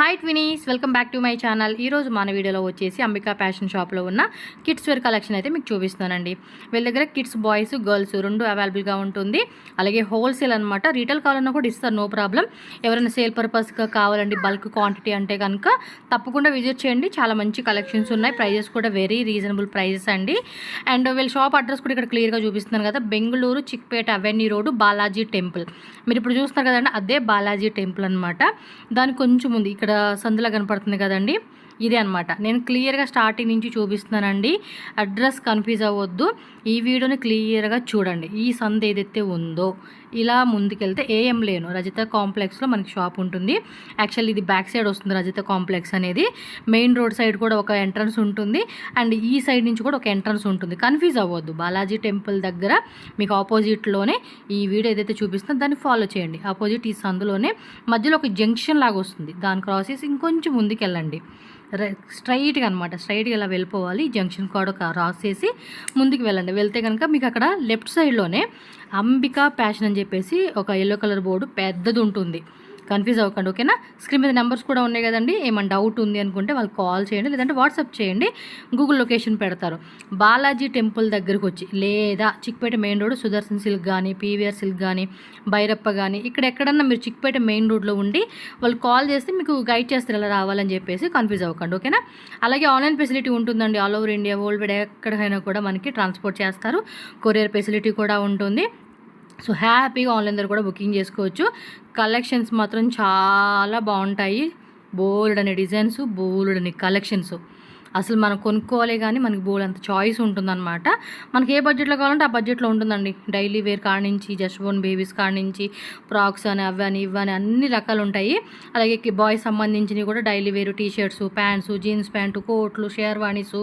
Hi twinnies, welcome back to my channel. ఈరోజు మన వీడియోలో వచ్చేసి అంబికా ఫ్యాషన్ షాప్లో ఉన్న కిడ్స్ వేర్ కలెక్షన్ అయితే మీకు చూపిస్తానండి. వీళ్ళ దగ్గర కిడ్స్, బాయ్స్, గర్ల్స్ రెండు అవైలబుల్గా ఉంటుంది. అలాగే హోల్సేల్ అనమాట. రీటైల్ కావాలన్నా కూడా ఇస్తారు, నో ప్రాబ్లం. ఎవరైనా సేల్ పర్పస్గా కావాలండి, బల్క్ క్వాంటిటీ అంటే కనుక తప్పకుండా విజిట్ చేయండి. చాలా మంచి కలెక్షన్స్ ఉన్నాయి. ప్రైజెస్ కూడా వెరీ రీజనబుల్ ప్రైజెస్ అండి. అండ్ వీళ్ళ షాప్ అడ్రస్ కూడా ఇక్కడ క్లియర్గా చూపిస్తున్నాను కదా. Bengaluru Chickpet avenue road, Balaji temple. మీరు ఇప్పుడు చూస్తున్నారు కదండి, అదే బాలాజీ టెంపుల్ అనమాట. దానికి కొంచెం ఉంది, ఇక్కడ సందులా కనపడుతుంది కదండి, ఇదే అనమాట. నేను క్లియర్గా స్టార్టింగ్ నుంచి చూపిస్తున్నానండి. అడ్రస్ కన్ఫ్యూజ్ అవ్వద్దు, ఈ వీడియోని క్లియర్గా చూడండి. ఈ సందు ఏదైతే ఉందో ఇలా ముందుకెళ్తే ఏఎం లేను రజిత కాంప్లెక్స్లో మనకి షాప్ ఉంటుంది. యాక్చువల్లీ ఇది బ్యాక్ సైడ్ వస్తుంది రజిత కాంప్లెక్స్ అనేది. మెయిన్ రోడ్ సైడ్ కూడా ఒక ఎంట్రన్స్ ఉంటుంది, అండ్ ఈ సైడ్ నుంచి కూడా ఒక ఎంట్రన్స్ ఉంటుంది. కన్ఫ్యూజ్ అవ్వద్దు. బాలాజీ టెంపుల్ దగ్గర మీకు ఆపోజిట్లోనే ఈ వీడియో ఏదైతే చూపిస్తుందో దాన్ని ఫాలో చేయండి. ఆపోజిట్ ఈ సందులోనే మధ్యలో ఒక జంక్షన్ లాగా వస్తుంది, దాని క్రాస్ చేసి ఇంకొంచెం ముందుకెళ్ళండి. స్ట్రైట్గా అనమాట, స్ట్రైట్గా ఇలా వెళ్ళిపోవాలి. జంక్షన్ కూడా క్రాస్ చేసి ముందుకు వెళ్ళండి. వెళ్తే కనుక మీకు అక్కడ లెఫ్ట్ సైడ్లోనే అంబికా ఫ్యాషన్ అని చెప్పేసి ఒక ఎల్లో కలర్ బోర్డు పెద్దది ఉంటుంది. కన్ఫ్యూజ్ అవ్వకండి, ఓకేనా. స్క్రీన్ మీద నెంబర్స్ కూడా ఉన్నాయి కదండి. ఏమైనా డౌట్ ఉంది అనుకుంటే వాళ్ళకి కాల్ చేయండి, లేదంటే వాట్సాప్ చేయండి, గూగుల్ లొకేషన్ పెడతారు. బాలాజీ టెంపుల్ దగ్గరకు వచ్చి, లేదా Chickpet main road Sudarshan silk కానీ, పీవీఆర్ సిల్క్ కానీ, భైరప్ప కానీ, ఇక్కడ ఎక్కడన్నా మీరు చిక్పేట మెయిన్ రోడ్లో ఉండి వాళ్ళు కాల్ చేస్తే మీకు గైడ్ చేస్తారు ఎలా రావాలని చెప్పేసి. కన్ఫ్యూజ్ అవ్వకండి, ఓకేనా. అలాగే ఆన్లైన్ ఫెసిలిటీ ఉంటుందండి. All over India, world wide ఎక్కడికైనా కూడా మనకి ట్రాన్స్పోర్ట్ చేస్తారు. కొరియర్ ఫెసిలిటీ కూడా ఉంటుంది. సో హ్యాపీగా ఆన్లైన్ ద్వారా కూడా బుకింగ్ చేసుకోవచ్చు. కలెక్షన్స్ మాత్రం చాలా బాగుంటాయి. బోల్డ్ అనే డిజైన్స్, బోల్డ్ అనే కలెక్షన్స్. అసలు మనం కొనుక్కోవాలి కానీ మనకి బోల్డ్ అంత చాయిస్ ఉంటుందన్నమాట. మనకి ఏ బడ్జెట్లో కావాలంటే ఆ బడ్జెట్లో ఉంటుందండి. డైలీ వేర్ కాడ నుంచి, జస్ట్ బోర్న్ బేబీస్ కాడ నుంచి, ఫ్రాక్స్ అని, అవని ఇవని అన్ని రకాలు ఉంటాయి. అలాగే బాయ్స్ సంబంధించినవి కూడా డైలీ వేరు, టీషర్ట్స్, ప్యాంట్స్, జీన్స్ ప్యాంటు, కోట్లు, షేర్వాణీస్,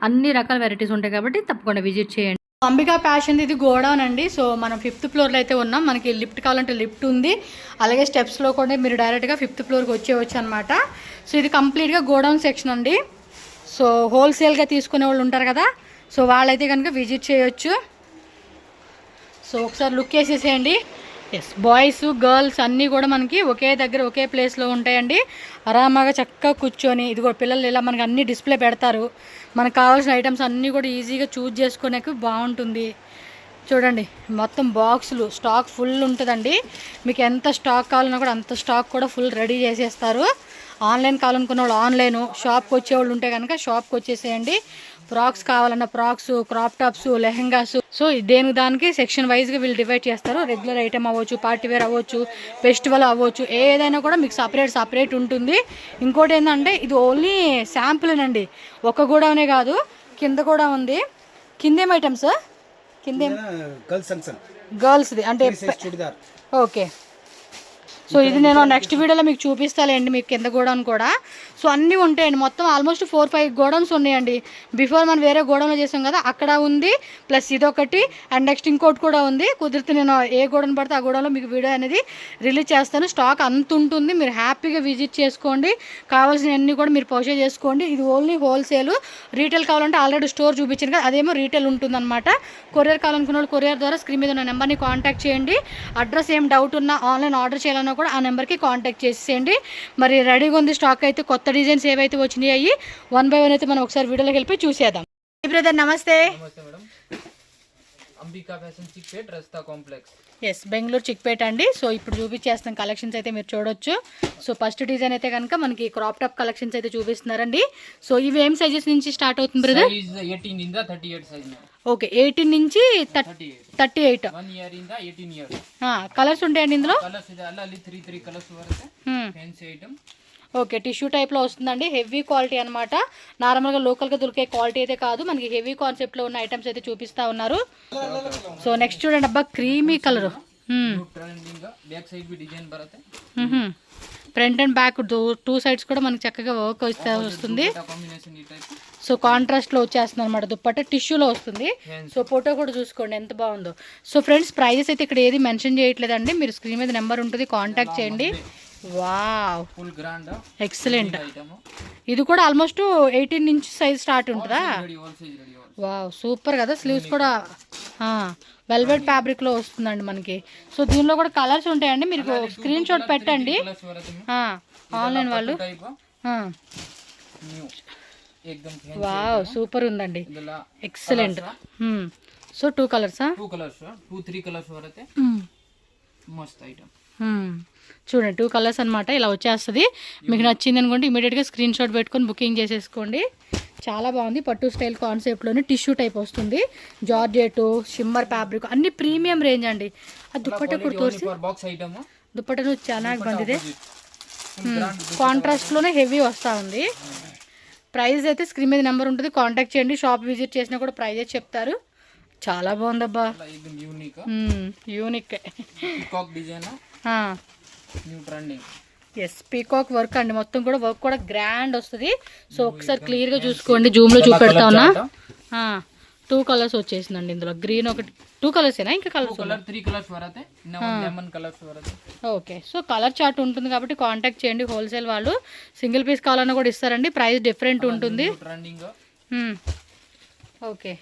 అన్ని రకాల వెరైటీస్ ఉంటాయి. కాబట్టి తప్పకుండా విజిట్ చేయండి. అంబికా ఫ్యాషన్ ఇది గోడౌన్ అండి. సో మనం 5th ఫ్లోర్లో అయితే ఉన్నాం. మనకి లిఫ్ట్ కావాలంటే లిఫ్ట్ ఉంది. అలాగే స్టెప్స్లో కూడా మీరు డైరెక్ట్గా 5th ఫ్లోర్కి వచ్చేవచ్చు అనమాట. సో ఇది కంప్లీట్గా గోడౌన్ సెక్షన్ అండి. సో హోల్సేల్గా తీసుకునే వాళ్ళు ఉంటారు కదా, సో వాళ్ళైతే కనుక విజిట్ చేయొచ్చు. సో ఒకసారి లుక్ వేసేసేయండి. ఎస్, బాయ్స్, గర్ల్స్ అన్నీ కూడా మనకి ఒకే దగ్గర ఒకే ప్లేస్లో ఉంటాయండి. ఆరామాగా చక్కగా కూర్చొని, ఇదిగో పిల్లలు ఇలా మనకి అన్ని డిస్ప్లే పెడతారు. మనకు కావాల్సిన ఐటమ్స్ అన్నీ కూడా ఈజీగా చూజ్ చేసుకునేకి బాగుంటుంది. చూడండి, మొత్తం బాక్సులు స్టాక్ ఫుల్ ఉంటుందండి. మీకు ఎంత స్టాక్ కావాలన్నా కూడా అంత స్టాక్ కూడా ఫుల్ రెడీ చేసేస్తారు. ఆన్లైన్ కావాలనుకున్న వాళ్ళు ఆన్లైన్, షాప్కి వచ్చేవాళ్ళు ఉంటే కనుక షాప్కి వచ్చేసేయండి. ఫ్రాక్స్ కావాలన్న frocks, crop tops, lehengas, so దేనికి దానికి సెక్షన్ వైజ్గా వీళ్ళు డివైడ్ చేస్తారు. రెగ్యులర్ ఐటమ్ అవ్వచ్చు, పార్టీ వేర్ అవ్వచ్చు, ఫెస్టివల్ అవ్వచ్చు, ఏదైనా కూడా మీకు సపరేట్ ఉంటుంది. ఇంకోటి ఏంటంటే ఇది ఓన్లీ శాంపుల్నండి, ఒక గోడౌనే కాదు, కింద కూడా ఉంది. కింద ఏం ఐటమ్స్? కింద గర్ల్స్ది అంటే ఓకే. సో ఇది నేను నెక్స్ట్ వీడియోలో మీకు చూపిస్తానండి, మీకు కింద గోడౌన్ కూడా. సో అన్నీ ఉంటాయండి. మొత్తం ఆల్మోస్ట్ 4-5 గోడౌన్స్ ఉన్నాయండి. బిఫోర్ మనం వేరే గోడౌన్లో చేసాం కదా, అక్కడ ఉంది, ప్లస్ ఇదొకటి, అండ్ నెక్స్ట్ ఇంకోటి కూడా ఉంది. కుదిరితే నేను ఏ గోడౌన్ పడితే ఆ గోడౌన్లో మీకు వీడియో అనేది రిలీజ్ చేస్తాను. స్టాక్ అంత ఉంటుంది, మీరు హ్యాపీగా విజిట్ చేసుకోండి. కావాల్సినవన్నీ కూడా మీరు పర్చేజ్ చేసుకోండి. ఇది ఓన్లీ హోల్సేల్. రీటైల్ కావాలంటే ఆల్రెడీ స్టోర్ చూపించాను కదా, అదేమో రీటైల్ ఉంటుందన్నమాట. కొరియర్ కావాలనుకున్న వాళ్ళు కొరియర్ ద్వారా స్క్రీన్ మీద ఉన్న నెంబర్ని కాంటాక్ట్ చేయండి. అడ్రస్ ఏం డౌట్ ఉన్నా, ఆన్లైన్ ఆర్డర్ చేయాలన్నా కూడా ఆ నెంబర్కి కాంటాక్ట్ చేసేయండి. మరి రెడీగా ఉంది స్టాక్ అయితే. కొత్త డిజైన్స్ ఏవైతే వచ్చినాయి 1 by 1 అయితే మనం ఒకసారి వీడియోలోకి వెళ్ళి చూసేద్దాం. బ్రదర్ నమస్తే. Ambika fashion Chickpet Rajitha complex. Yes, Bengaluru Chickpet అండి. సో ఇప్పుడు చూపించేస్తాం కలెక్షన్స్ అయితే మీరు చూడొచ్చు. సో ఫస్ట్ డిజైన్ అయితే కనుక మనకి క్రాప్ టాప్ కలెక్షన్స్ అయితే చూపిస్తున్నారండి. సో ఇవి ఏం సైజెస్ నుంచి స్టార్ట్ అవుతుంది బ్రదర్? 18 ఇంద 38 సైజ్. ఓకే, 18 నుంచి 38. 1 ఇయర్ ఇంద 18 ఇయర్. కలర్స్ ఉంటాయండి ఇందులో? కలర్స్ ఇది అలా 3 కలర్స్ వరకు ఫ్యాన్సీ ఐటమ్. ఓకే, టిష్యూ టైప్లో వస్తుందండి. హెవీ క్వాలిటీ అనమాట. నార్మల్గా లోకల్గా దొరికే క్వాలిటీ అయితే కాదు, మనకి హెవీ కాన్సెప్ట్లో ఉన్న ఐటమ్స్ అయితే చూపిస్తా ఉన్నారు. సో నెక్స్ట్ చూడండి, అబ్బా creamy colour. Front and back 2 sides కూడా మనకి చక్కగా వర్క్ వస్తుంది. సో కాంట్రాస్ట్లో వచ్చేస్తుంది అనమాట. దుప్పట్ట టిష్యూలో వస్తుంది. సో ఫోటో కూడా చూసుకోండి ఎంత బాగుందో. సో ఫ్రెండ్స్, ప్రైజెస్ అయితే ఇక్కడ ఏది మెన్షన్ చేయట్లేదండి. మీరు స్క్రీన్ మీద నెంబర్ ఉంటుంది, కాంటాక్ట్ చేయండి. Wow, full grand, excellent. ఇది కూడా ఆల్మోస్ట్ 18 నుంచి సైజ్ స్టార్ట్ ఉంటుందా? వావ్, సూపర్ కదా. స్లీవ్స్ కూడా వెల్వెట్ ఫ్యాబ్రిక్లో వస్తుందండి మనకి. సో దీనిలో కూడా కలర్స్ ఉంటాయండి, మీరు స్క్రీన్ షాట్ పెట్టండి. ఆన్లైన్ వాళ్ళు టైప్ న్యూ एकदम fancy వావ్ సూపర్ ఉందండి, ಇದೆಲ್ಲ ఎక్సలెంట్. సో 2 కలర్సా? 2 ಕಲರ್ಸ್ 2-3 ಕಲರ್ಸ್ ಬರುತ್ತೆ. మస్త్ ఐటమ్. చూడండి 2 కలర్స్ అనమాట, ఇలా వచ్చేస్తుంది. మీకు నచ్చింది అనుకోండి ఇమీడియట్గా స్క్రీన్ షాట్ పెట్టుకొని బుకింగ్ చేసేసుకోండి. చాలా బాగుంది, పట్టు స్టైల్ కాన్సెప్ట్లోనే టిష్యూ టైప్ వస్తుంది. జార్జెట్, షిమ్మర్ ఫ్యాబ్రిక్ అన్ని ప్రీమియం రేంజ్ అండి. ఆ దుప్పట్ట కూడా తోసి బాక్స్ ఐటమ్ దుప్పట్ట నువ్వు చాలా బందిదే, కాంట్రాస్ట్లోనే హెవీ వస్తూ ఉంది. ప్రైస్ అయితే స్క్రీన్ మీద నెంబర్ ఉంటుంది, కాంటాక్ట్ చేయండి. షాప్ విజిట్ చేసినా కూడా ప్రైజెస్ చెప్తారు. చాలా బాగుందబ్బా, unique peacock design new trending. Yes peacock work అండి, మొత్తం కూడా వర్క్ కూడా గ్రాండ్ వస్తుంది. సో ఒకసారి క్లియర్గా చూసుకోండి, జూమ్లో చూపెడతా ఉన్నా. 2 కలర్స్ వచ్చేసిందండి ఇందులో. గ్రీన్ ఒకటి, 2 కలర్సేనా ఇంకా కలర్స్? 3 కలర్స్ వరతే లెమన్ కలర్స్ వరతే. ఓకే, సో కలర్ చార్ట్ ఉంటుంది కాబట్టి కాంటాక్ట్ చేయండి. హోల్సేల్ వాళ్ళు సింగిల్ పీస్ కావాలన్నా కూడా ఇస్తారండి, ప్రైస్ డిఫరెంట్ ఉంటుంది. ట్రెండింగ్. ఓకే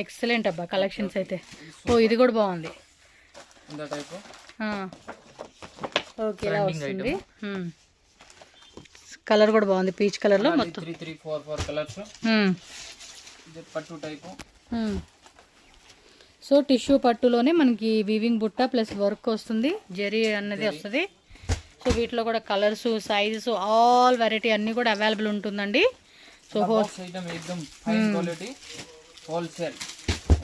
ఎక్సలెంట్ అబ్బా కలెక్షన్స్ అయితే. ఓ ఇది కూడా బాగుంది. ఓకే ఇలా వస్తుంది. కలర్ కూడా బాగుంది, పీచ్ కలర్ లో మొత్తం 3-4 కలర్స్. పట్టు టైప్. సో టిష్యూ పట్టులోనే మనకి వీవింగ్ బుట్ట ప్లస్ వర్క్ వస్తుంది, జరీ అన్నది వస్తుంది. సో వీటిలో కూడా కలర్స్, సైజెస్, ఆల్ వెరైటీ అన్నీ కూడా అవైలబుల్ ఉంటుందండి. So wholesale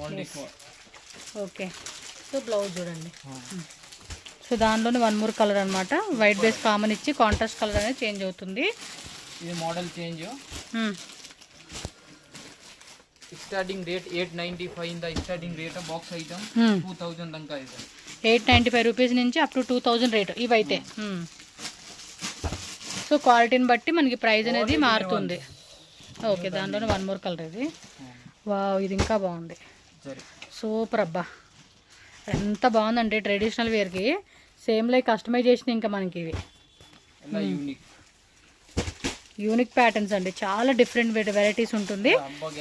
only for. Okay so blouse చూడండి. సో దానిలోనే 1 more కలర్ అనమాట, వైట్ బేస్ కామన్ ఇచ్చి కాంట్రాస్ట్ కలర్ అనేది చేంజ్ అవుతుంది. ఇది మోడల్ చేంజ్. స్టార్టింగ్ రేట్ 895 ఇంద స్టార్టింగ్ రేట్ బాక్స్ ఐటమ్ 2000 దంకా ಇದೆ. 895 రూపీస్ నుంచి అప్ టు 2000 రేట్ ఇవైతే. సో క్వాలిటీని బట్టి మనకి ప్రైస్ అనేది మారుతుంది. ఓకే దానిలోనే 1 more కలర్ ఇది. వావ్ ఇది ఇంకా బాగుంది, సూపర్ అబ్బా, ఎంత బాగుందంటే ట్రెడిషనల్ వేర్కి సేమ్ లైక్ కస్టమైజేషన్. ఇంకా మనకి ఇవి యూనిక్ ప్యాటర్న్స్ అండి, చాలా డిఫరెంట్ వెరైటీస్ ఉంటుంది.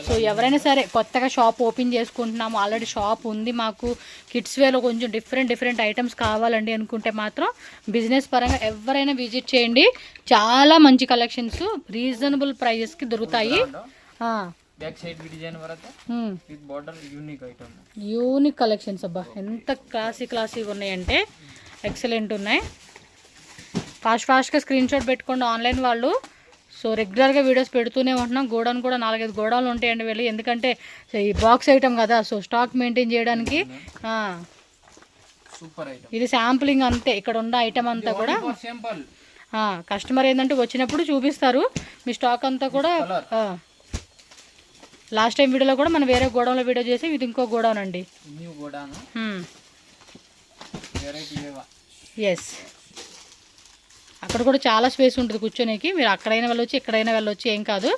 సో ఎవరైనా సరే కొత్తగా షాప్ ఓపెన్ చేసుకుంటున్నాము, ఆల్రెడీ షాప్ ఉంది మాకు, కిడ్స్ వేలో కొంచెం డిఫరెంట్ ఐటమ్స్ కావాలండి అనుకుంటే మాత్రం బిజినెస్ పరంగా ఎవరైనా విజిట్ చేయండి. చాలా మంచి కలెక్షన్స్ రీజనబుల్ ప్రైజెస్కి దొరుకుతాయి. బ్యాక్ సైడ్ డిజైన్ వరకు with border unique item, unique collections అబ్బా, ఎంత క్లాసీగా ఉన్నాయంటే ఎక్సలెంట్ ఉన్నాయి. ఫాస్ట్గా స్క్రీన్ షాట్ పెట్టుకోండి ఆన్లైన్ వాళ్ళు. సో రెగ్యులర్గా వీడియోస్ పెడుతూనే ఉంటున్నాం. గోడౌన్ కూడా 4-5 గోడౌన్లు ఉంటాయండి వెళ్ళి, ఎందుకంటే ఈ బాక్స్ ఐటమ్ కదా, సో స్టాక్ మెయింటైన్ చేయడానికి. సూపర్ ఐటమ్, ఇది శాంపులింగ్ అంతే, ఇక్కడ ఉన్న ఐటమ్ అంతా కూడా కస్టమర్ ఏంటంటే వచ్చినప్పుడు చూపిస్తారు మీ స్టాక్ అంతా కూడా. లాస్ట్ టైం వీడియోలో కూడా మనం వేరే గోడౌన్లో వీడియో చేసి ఇది ఇంకో గోడౌన్ అండి. ఎస్ అక్కడ కూడా చాలా స్పేస్ ఉంటుంది కూర్చోనికి, మీరు అక్కడైనా వెళ్ళొచ్చు ఎక్కడైనా వెళ్ళొచ్చు, ఏం కాదు.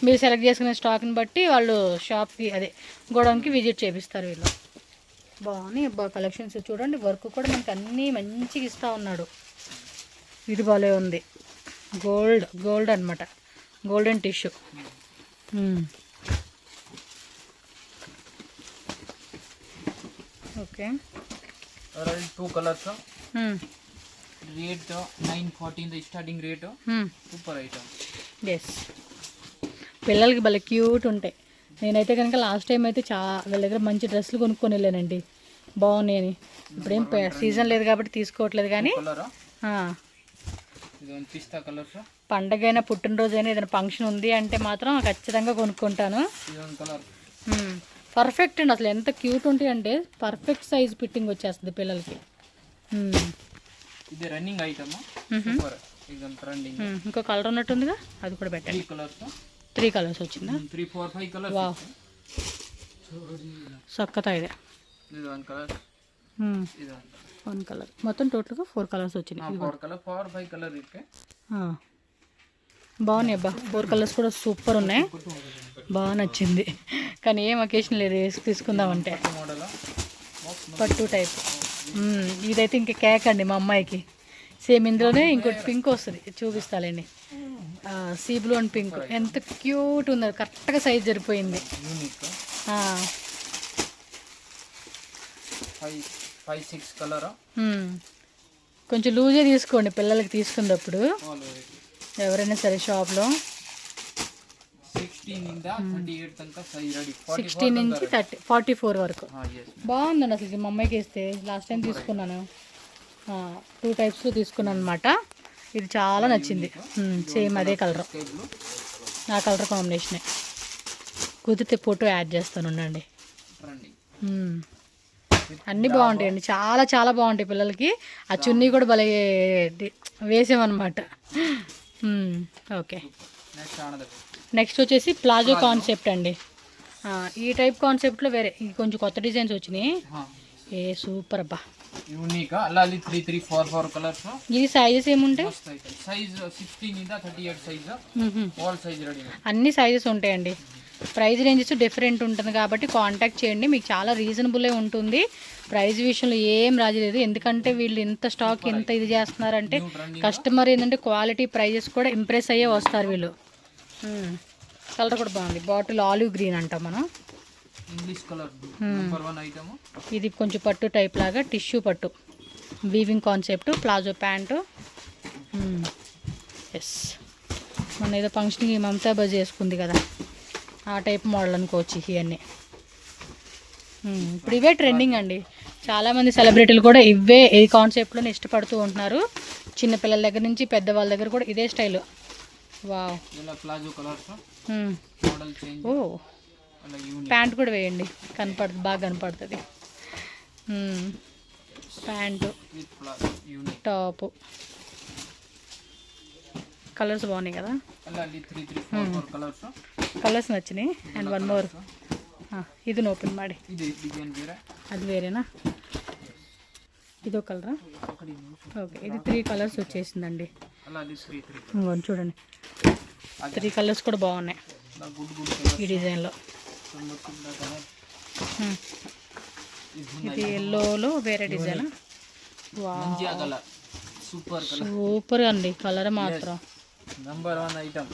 మీరు సెలెక్ట్ చేసుకునే స్టాక్ని బట్టి వాళ్ళు షాప్కి అదే గోడౌన్కి విజిట్ చేపిస్తారు వీళ్ళు. బాగున్నాయి అబ్బా కలెక్షన్స్ చూడండి, వర్క్ కూడా మనకి అన్నీ మంచిగా ఇస్తూ ఉన్నాడు. ఇది బాగా ఉంది, గోల్డ్ అనమాట, golden tissue. Okay 2 colours. Rate 940 starting rate. Super item. Yes పిల్లలకి భలే క్యూట్ ఉంటాయి. నేనైతే కనుక లాస్ట్ టైం అయితే వీళ్ళ దగ్గర మంచి డ్రెస్సులు కొనుక్కొని వెళ్ళానండి, బాగున్నాయని. ఇప్పుడేం సీజన్ లేదు కాబట్టి తీసుకోవట్లేదు, కానీ పండగైనా పుట్టినరోజైనా ఏదైనా ఫంక్షన్ ఉంది అంటే మాత్రం ఖచ్చితంగా కొనుక్కుంటాను. పర్ఫెక్ట్ అండి, అసలు ఎంత క్యూట్ ఉంటాయి అంటే పర్ఫెక్ట్ సైజ్ ఫిట్టింగ్ వచ్చేస్తుంది పిల్లలకి. ఇది running item, super exam trending. ఇంకో కలర్ ఉన్నట్టుందిగా, అది కూడా పెట్టండి. 3 కలర్స్ వచ్చిందా? 3, 4, 5 కలర్స్. వావ్ సక్కతా ఇది. ఇది 1 కలర్, ఇది 1 కలర్, మొత్తం టోటల్గా 4 కలర్స్ వచ్చినాయి. 4, 5 కలర్ ఇకే బాగున్నాయి అబ్బా, 4 కలర్స్ కూడా సూపర్ ఉన్నాయి, బాగా నచ్చింది. కానీ ఏం అకేషన్ లేదు వేసి తీసుకుందామంటే. పట్టు టైప్ ఇదైతే ఇంకా కేక్ అండి మా అమ్మాయికి. సేమ్ ఇందులోనే ఇంకోటి పింక్ వస్తుంది, చూపిస్తాలేండి. సీ బ్లూ అండ్ పింక్ ఎంత క్యూట్ ఉంది, కరెక్ట్గా సైజ్ సరిపోయింది. 5-6 కలర్. కొంచెం లూజే తీసుకోండి పిల్లలకి తీసుకున్నప్పుడు, ఆల్ వెరైటీ ఎవరైనా సరే షాప్లో. 16 ಇಂದ 38 ತನಕ ಸೈಜ್ ರೆಡಿ. 16 నుంచి 44 వరకు. yes బాగుందండి అసలు. ఇది మా అమ్మాయికి వేస్తే లాస్ట్ టైం తీసుకున్నాను, 2 టైప్స్లో తీసుకున్నాను అనమాట. ఇది చాలా నచ్చింది. సేమ్ అదే కలర్, స్కై బ్లూ నా కలర్ కాంబినేషనే. కుదిరితే ఫోటో యాడ్ చేస్తాను ఉండండి. ట్రెండింగ్ అన్నీ బాగుంటాయండి, చాలా చాలా బాగుంటాయి పిల్లలకి. ఆ చున్నీ కూడా భలే వేసామన్నమాట. ఓకే, నెక్స్ట్ అనదర్ నెక్స్ట్ వచ్చేసి ప్లాజో కాన్సెప్ట్ అండి. ఈ టైప్ కాన్సెప్ట్లో వేరే ఇది కొంచెం కొత్త డిజైన్స్ వచ్చినాయి. ఏ సూపర్ అబ్బా, యూనిక్ అలా 3 3 4 4 కలర్స్. ఇది సైజెస్ ఏముంటాయి? సైజ్ 16 ఇంద 38 సైజ్, ఆల్ సైజ్ రెడీ. అన్ని సైజెస్ ఉంటాయండి. ప్రైస్ రేంజెస్ డిఫరెంట్ ఉంటుంది కాబట్టి కాంటాక్ట్ చేయండి, మీకు చాలా రీజనబులే ఉంటుంది. ప్రైస్ విషయంలో ఏం రాజీ లేదు, ఎందుకంటే వీళ్ళు ఇంత స్టాక్ ఎంత ఇది చేస్తున్నారంటే కస్టమర్ ఏంటంటే క్వాలిటీ ప్రైజెస్ కూడా ఇంప్రెస్ అయ్యే వస్తారు వీళ్ళు. కలర్ కూడా బాగుంది, బాటిల్ ఆలివ్ గ్రీన్ అంటాం మనం. English colour number 1 item. ఇది కొంచెం పట్టు టైప్ లాగా, టిష్యూ పట్టు weaving concept, palazzo pants. Yes, మన ఏదో ఫంక్షన్కి మమతా బజ్ చేసుకుంది కదా, ఆ టైప్ మోడల్ అనుకోవచ్చు ఇవన్నీ. ఇప్పుడు ఇవే ట్రెండింగ్ అండి, చాలామంది సెలబ్రిటీలు కూడా ఇవే ఈ కాన్సెప్ట్లోనే ఇష్టపడుతూ ఉంటున్నారు. చిన్నపిల్లల దగ్గర నుంచి పెద్దవాళ్ళ దగ్గర కూడా ఇదే స్టైల్. వావ్, ఇలా ప్లాజో కలర్స్ మోడల్ చేంజ్. ఓ, అలా యూనిక్ ప్యాంట్ కూడా వేయండి, కనపడుతుంది, బాగా కనపడుతుంది. Pant, with palazzo unique top, colours బాగున్నాయి కదా. అలా 3 3 4 4 కలర్స్. కలర్స్ నచ్చినాయి. అండ్ వన్ మోర్, ಇದನ್ನ ಓಪನ್ ಮಾಡಿ. ಇದು ಡಿಸೈನ್ ಬೇರೆ, ಅದು వేరేనా? ఇదో కలరా? ఓకే, ఇది 3 కలర్స్ వచ్చేసిందండి. అలా 3 3 ఇంకొంచెం చూడండి, 3 కలర్స్ కూడా బాగున్నాయి గుడ్ గుడ్ కలర్. ఈ డిజైన్లో. ఇది ఎల్లోలో వేరే డిజైన్. మంచిగా కలర్, సూపర్ కలర్, సూపర్ అండి కలర్ మాత్రం. నంబర్ 1 ఐటమ్,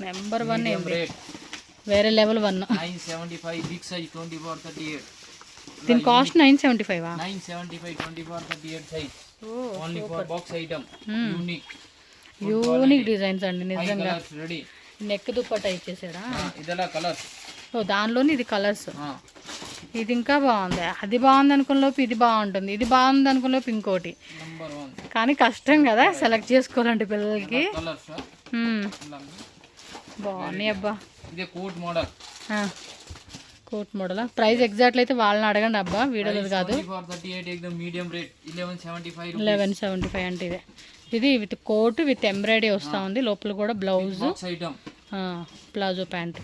నెంబర్ 1 ఏంది, రేట్ వేరే లెవెల్ 1. 975 big size 24 38. దీని cost 975. 975 24 38 size. Only for box item. Unique designs అండి నిజంగా. రెడీ. నెక్ దుప్పట్టా ఇచ్చేసారా? ఇదలా కలర్స్. ఓ, దానిలోని ఇది కలర్స్. ఇది ఇంకా బాగుంది, అది బాగుంది అనుకున్న లోపు ఇది బాగుంటుంది, ఇది బాగుంది అనుకున్న లోపు ఇంకోటి. నంబర్ 1 కానీ కష్టం కదా సెలెక్ట్ చేసుకోవాలంటే పిల్లలకి. కలర్స్ బాగున్నాయి అబ్బా. ఇదే coat model. Coat model. Price exact అయితే వాళ్ళని అడగండి అబ్బా, వీడియోలో కాదు. 38 एकदम మీడియం రేట్ 1175 1175 అంటే ఇదే. ఇది విత్ కోట్ విత్ ఎంబ్రాయిడరీ వస్తూ ఉంది, లోపల కూడా బ్లౌజ్, ప్లాజో ప్యాంట్.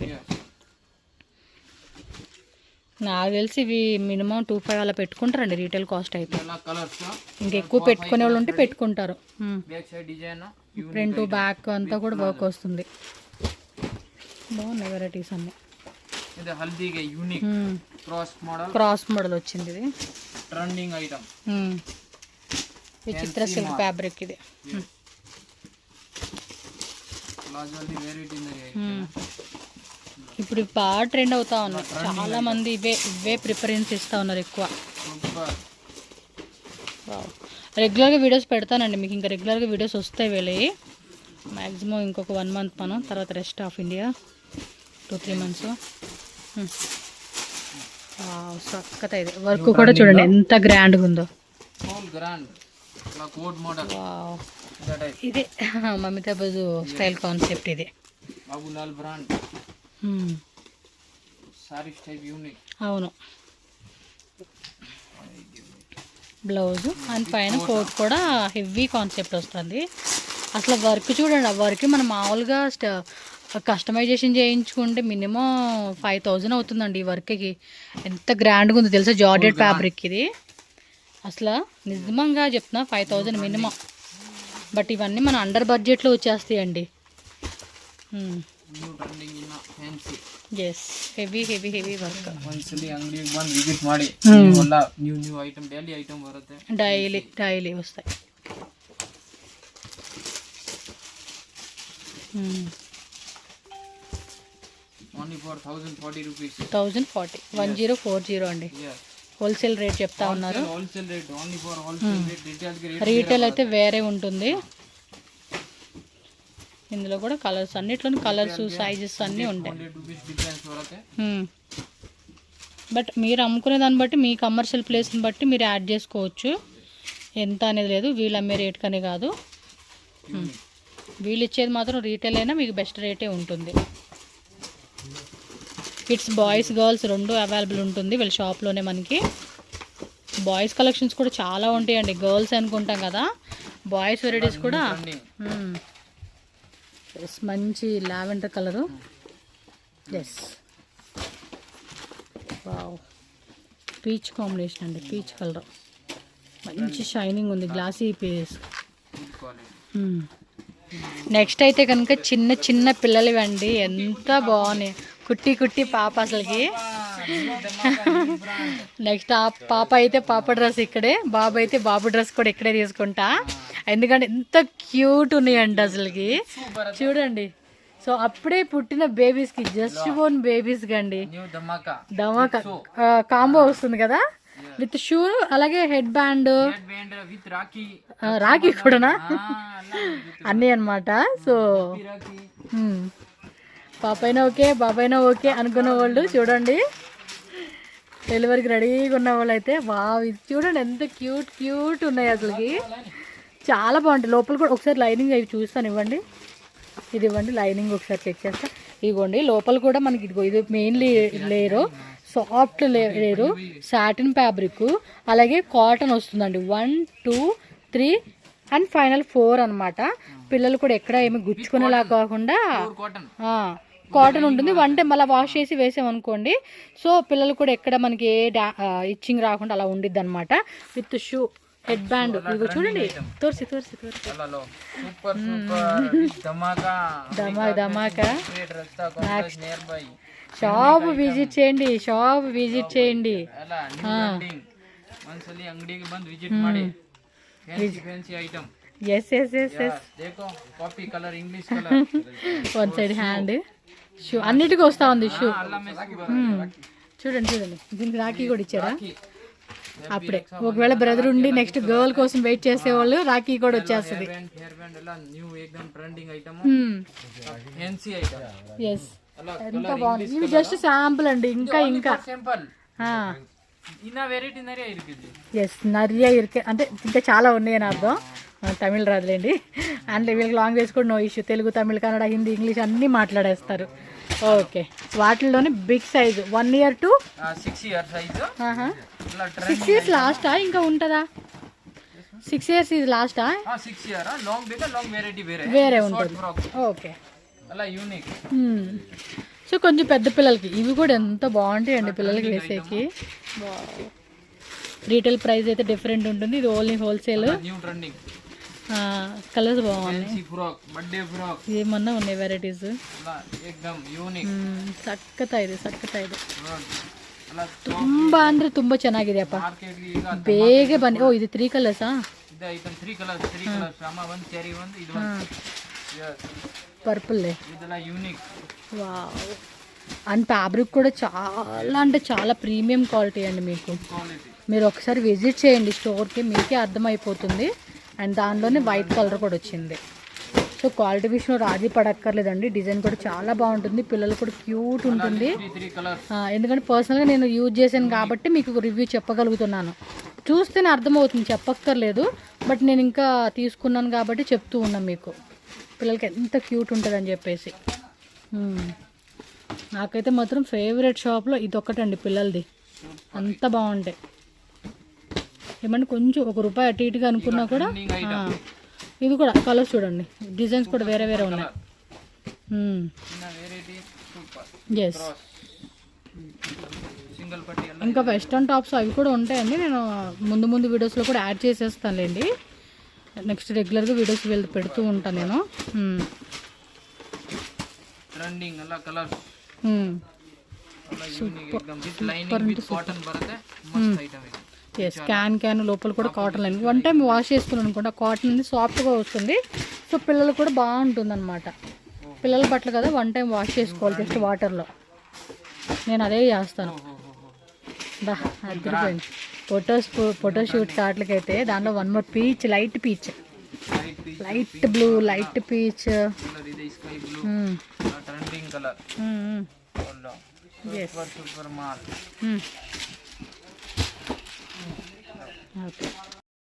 నాకు తెలిసి ఇవి మినిమం 25 అలా పెట్టుకుంటారండి రీటైల్ కాస్ట్ అయితే. ఇంకెక్కువ పెట్టుకునే వాళ్ళు ఉంటే పెట్టుకుంటారు. ఫ్రంట్ బ్యాక్ అంతా కూడా వర్క్ వస్తుంది. బాగున్నాయి వెరైటీస్ అన్ని. ఇది హల్దీగా యూనిక్ క్రాస్ మోడల్ వచ్చింది. ఇది ట్రెండింగ్ ఐటమ్, విచిత్ర సిల్క్ ఫ్యాబ్రిక్. ఇది ఇప్పుడు బాగా ట్రెండ్ అవుతా ఉన్నాయి, చాలా మంది ఇవే ప్రిఫరెన్స్ ఇస్తూ ఉన్నారు ఎక్కువ. రెగ్యులర్గా వీడియోస్ పెడతానండి మీకు, ఇంకా రెగ్యులర్గా వీడియోస్ వస్తాయి వెళ్ళి. మ్యాక్సిమం ఇంకొక 1 మంత్ మనం, తర్వాత రెస్ట్ ఆఫ్ ఇండియా 2-3 మంత్స్. సక్కత ఇది వర్క్ కూడా చూడండి ఎంత గ్రాండ్గా ఉందో. ఇది మమితా బజు స్టైల్ కాన్సెప్ట్. ఇది అవును, బ్లౌజ్ అండ్ పైన కోట్ కూడా హెవీ కాన్సెప్ట్ వస్తుంది. అసలు వర్క్ చూడండి, ఆ వర్క్ మనం మామూలుగా కస్టమైజేషన్ చేయించుకుంటే మినిమం 5000 అవుతుందండి ఈ వర్క్కి. ఎంత గ్రాండ్గా ఉందో తెలుసా, జార్జెట్ ఫ్యాబ్రిక్ ఇది. అసలు నిజంగా చెప్తున్నా 5000 మినిమం. బట్ ఇవన్నీ మన అండర్ బడ్జెట్లో వచ్చేస్తాయండి. Yes, heavy work. ಒಂದ್ಸಲಿ ಅಂಗಡಿಗೆ ಬಂದು ವಿಸಿಟ್ ಮಾಡಿ, ಎಲ್ಲ ನ್ಯೂ ಐಟಮ್, ಡೈಲಿ ಐಟಮ್ ಬರುತ್ತೆ. ಡೈಲಿ ವಸ್ತಾయి. Only for 1040 rupees. 1040 1040 అండి. హోల్సేల్ రేట్ చెప్తా ఉన్నారు. Wholesale rate only for wholesale rate. Retail అయితే వేరే ఉంటుంది. ఇందులో కూడా కలర్స్, అన్నిట్లోని కలర్స్, సైజెస్ అన్నీ ఉంటాయి. బట్ మీరు అమ్ముకునే దాన్ని బట్టి మీ కమర్షియల్ ప్లేస్ని బట్టి మీరు యాడ్ చేసుకోవచ్చు. ఎంత అనేది లేదు, వీళ్ళు అమ్మే రేట్ కానీ కాదు. వీళ్ళు ఇచ్చేది మాత్రం రీటైల్ అయినా మీకు బెస్ట్ రేటే ఉంటుంది. కిడ్స్ బాయ్స్ గర్ల్స్ రెండు అవైలబుల్ ఉంటుంది వీళ్ళ షాప్లోనే. మనకి బాయ్స్ కలెక్షన్స్ కూడా చాలా ఉంటాయండి. గర్ల్స్ అనుకుంటాం కదా, బాయ్స్ వెరైటీస్ కూడా. మంచి lavender colour. Yes, wow, peach combination అండి. పీచ్ కలర్ మంచి షైనింగ్ ఉంది, గ్లాసీ పీస్. నెక్స్ట్ అయితే కనుక చిన్న చిన్న పిల్లలు అండి, ఎంత బాగున్నాయి. కుట్టి కుట్టి పాప అసలుకి. నెక్స్ట్ ఆ పాప అయితే పాప డ్రెస్ ఇక్కడే, బాబు అయితే బాబు డ్రెస్ కూడా ఇక్కడే తీసుకుంటా. ఎందుకంటే ఎంత క్యూట్ ఉన్నాయండి అసలుకి, చూడండి. సో అప్పుడే పుట్టిన బేబీస్కి, జస్ట్ బోర్న్ బేబీస్కి అండి ధమాకా కాంబో వస్తుంది కదా, విత్ షూ, అలాగే హెడ్ బ్యాండ్, రాఖీ కూడానా, అన్నీ అనమాట. సో పాపైనా ఓకే, బాబైనా ఓకే అనుకున్న వాళ్ళు చూడండి, డెలివరీకి రెడీగా ఉన్న వాళ్ళు అయితే వావ్, ఇది చూడండి ఎంత క్యూట్ క్యూట్ ఉన్నాయి అసలుకి, చాలా బాగుంటాయి. లోపల కూడా ఒకసారి లైనింగ్ అవి చూస్తాను, ఇవ్వండి, ఇది ఇవ్వండి లైనింగ్ ఒకసారి చెక్ చేస్తా. ఇదిగోండి లోపల కూడా మనకి ఇదిగో, ఇది మెయిన్లీ లేరు, సాఫ్ట్ లేరు, సాటిన్ ఫ్యాబ్రిక్, అలాగే కాటన్ వస్తుందండి. 1, 2, 3 అండ్ ఫైనల్ 4 అనమాట. పిల్లలు కూడా ఎక్కడ ఏమి గుచ్చుకునేలా కాకుండా కాటన్ ఉంటుంది. 1 టైం అలా వాష్ చేసి వేసామనుకోండి, సో పిల్లలు కూడా ఎక్కడ మనకి ఏ ఇచ్చింగ్ రాకుండా అలా ఉండిద్ది అనమాట. విత్ షూ, హెడ్ బ్యాండ్, ఇదిగో చూడండి, తోర్సి ధమాకా. షాప్ విజిట్ చేయండి, yes one side hand shoe అన్నిటికీ వస్తా ఉంది షూ. చూడండి దీనికి రాఖీ కూడా ఇచ్చారా అప్పుడే. ఒకవేళ బ్రదర్ ఉండి నెక్స్ట్ గర్ల్ కోసం వెయిట్ చేసే వాళ్ళు రాఖీ కూడా వచ్చేస్తుంది. ఎస్, ఎంత బాగుంది. ఇవి జస్ట్ శాంపుల్ అండి, ఇంకా ఎస్ నరియా ఇరికే అంటే ఇంకా చాలా ఉన్నాయని అర్థం. తమిళ్ రాదులేండి. అండ్ వీళ్ళకి లాంగ్వేజ్ కూడా no issue, Telugu, Tamil, Kannada, Hindi, English అన్నీ మాట్లాడేస్తారు. ఓకే, వాటిల్లోనే big size 1 year to 6 years size. 6 years లాస్టా ఇంకా ఉంటుందా? 6 years ఇది లాస్టా? 6 year లాంగ్ వెరైటీ వేరే ఉంటుంది. ఓకే, అలా యూనిక్. సో కొంచెం పెద్ద పిల్లలకి ఇవి కూడా ఎంత బాగుంటాయండి పిల్లలకి వేసేకి. రీటైల్ ప్రైస్ అయితే డిఫరెంట్ ఉంటుంది, ఇది ఓన్లీ హోల్సేల్. కలర్స్ బాగున్నాయి, ఏమన్నా ఉన్నాయి వెరైటీస్. ಸಖತ್ ಇದೆ ತುಂಬಾ ಅಂದ್ರೆ ತುಂಬಾ ಚೆನ್ನಾಗಿದೆ ಅಪ್ಪ. ಬೇಗ ಬನ್ನಿ. ಓ ಇದು 3 ಕಲರ್ಸಾ? పర్పుల్. వావ్, అండ్ ఫ్యాబ్రిక్ కూడా చాలా అంటే చాలా ప్రీమియం క్వాలిటీ అండి. మీరు ఒకసారి విజిట్ చేయండి స్టోర్కి, మీకే అర్థమైపోతుంది. అండ్ దానిలోనే వైట్ కలర్ కూడా వచ్చింది. సో క్వాలిటీ విషయంలో రాజీ పడక్కర్లేదండి. డిజైన్ కూడా చాలా బాగుంటుంది, పిల్లలు కూడా క్యూట్ ఉంటుంది. ఎందుకంటే పర్సనల్గా నేను యూజ్ చేశాను కాబట్టి మీకు రివ్యూ చెప్పగలుగుతున్నాను. చూస్తేనే అర్థమవుతుంది, చెప్పక్కర్లేదు. బట్ నేను ఇంకా తీసుకున్నాను కాబట్టి చెప్తూ ఉన్నాను మీకు, పిల్లలకి ఎంత క్యూట్ ఉంటుందని చెప్పేసి. నాకైతే మాత్రం ఫేవరెట్ షాప్లో ఇదొక్కటండి పిల్లలది, అంత బాగుంటాయి. ఏమంటే కొంచెం ₹1 అటు ఇటుగా అనుకున్నా కూడా. ఇది కూడా కలర్స్ చూడండి, డిజైన్స్ కూడా వేరే వేరే ఉన్నాయి. ఎస్, ఇంకా వెస్ట్రన్ టాప్స్ అవి కూడా ఉంటాయండి. నేను ముందు వీడియోస్లో కూడా యాడ్ చేసేస్తానులేండి. నెక్స్ట్ రెగ్యులర్గా వీడియోస్ పెడుతూ ఉంటాను నేను. ఎస్, క్యాన్ లోపల కూడా కాటన్ లైన్. 1 టైం వాష్ చేసుకుని అనుకుంటా, కాటన్ అనేది సాఫ్ట్గా వస్తుంది. సో పిల్లలు కూడా బాగుంటుంది అనమాట. పిల్లల బట్టలు కదా, 1 టైం వాష్ చేసుకోవాలి జస్ట్ వాటర్లో. నేను అదే చేస్తాను. బా అదిరిపోయింది. ఫోటోషూట్ షాట్లకి అయితే దాంట్లో one more peach, light peach, light blue, light peach, colour ಇದೆ sky blue trending colour yes super mall okay